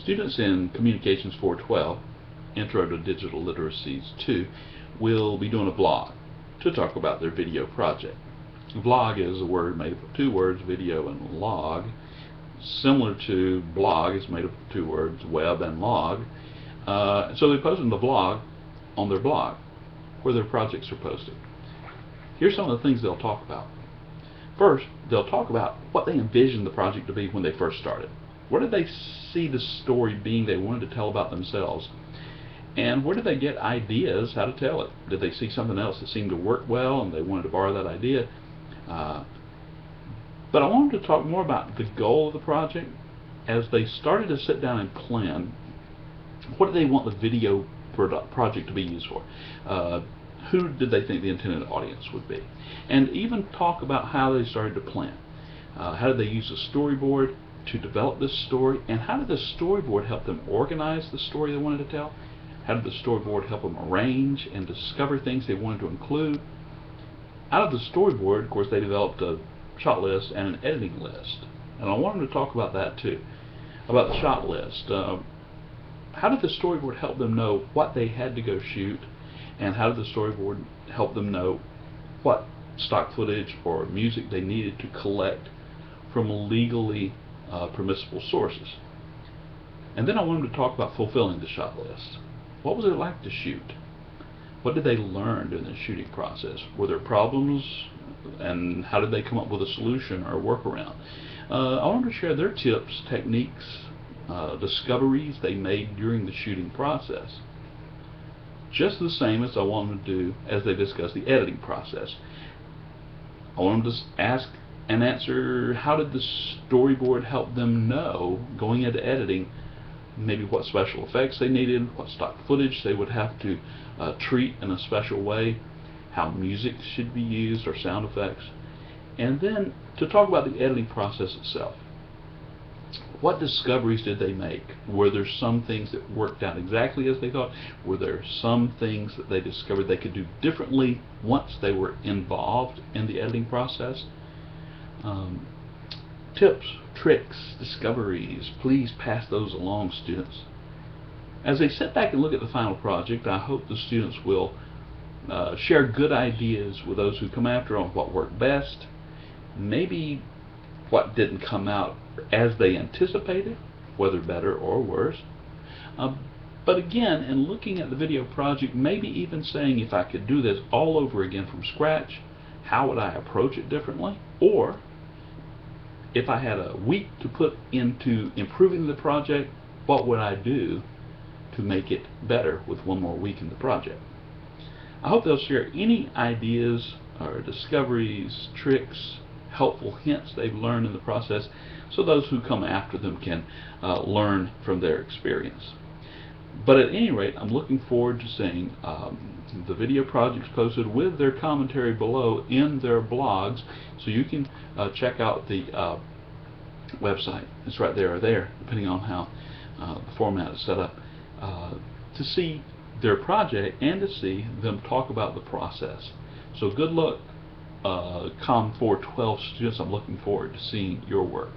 Students in Communications 412, Intro to Digital Literacies 2, will be doing a vlog to talk about their video project. Vlog is a word made up of two words, video and log. Similar to blog is made up of two words, web and log. So they posted the vlog on their blog where their projects are posted. Here's some of the things they'll talk about. First, they'll talk about what they envisioned the project to be when they first started. Where did they see the story being they wanted to tell about themselves? And where did they get ideas how to tell it? Did they see something else that seemed to work well and they wanted to borrow that idea? But I wanted to talk more about the goal of the project. As they started to sit down and plan, what do they want the video project to be used for? Who did they think the intended audience would be? And even talk about how they started to plan. How did they use a storyboard to develop this story, and how did the storyboard help them organize the story they wanted to tell? How did the storyboard help them arrange and discover things they wanted to include? Out of the storyboard, of course, they developed a shot list and an editing list. And I wanted to talk about that too, about the shot list. How did the storyboard help them know what they had to go shoot, and how did the storyboard help them know what stock footage or music they needed to collect from legally permissible sources? And then I wanted to talk about fulfilling the shot list. What was it like to shoot? What did they learn during the shooting process? Were there problems, and how did they come up with a solution or a workaround? I wanted to share their tips, techniques, discoveries they made during the shooting process. Just the same as I wanted to do as they discussed the editing process. I wanted to ask and answer, how did the storyboard help them know going into editing maybe what special effects they needed, what stock footage they would have to treat in a special way, how music should be used or sound effects, and then to talk about the editing process itself. What discoveries did they make? Were there some things that worked out exactly as they thought? Were there some things that they discovered they could do differently once they were involved in the editing process? Tips, tricks, discoveries, please pass those along, students. As they sit back and look at the final project, I hope the students will share good ideas with those who come after on what worked best, maybe what didn't come out as they anticipated, whether better or worse. But again, in looking at the video project, maybe even saying, if I could do this all over again from scratch, how would I approach it differently? Or if I had a week to put into improving the project, what would I do to make it better with one more week in the project? I hope they'll share any ideas or discoveries, tricks, helpful hints they've learned in the process, so those who come after them can learn from their experience. But at any rate, I'm looking forward to seeing the video projects posted with their commentary below in their blogs, so you can check out the website. It's right there or there, depending on how the format is set up, to see their project and to see them talk about the process. So good luck, COM 412 students. I'm looking forward to seeing your work.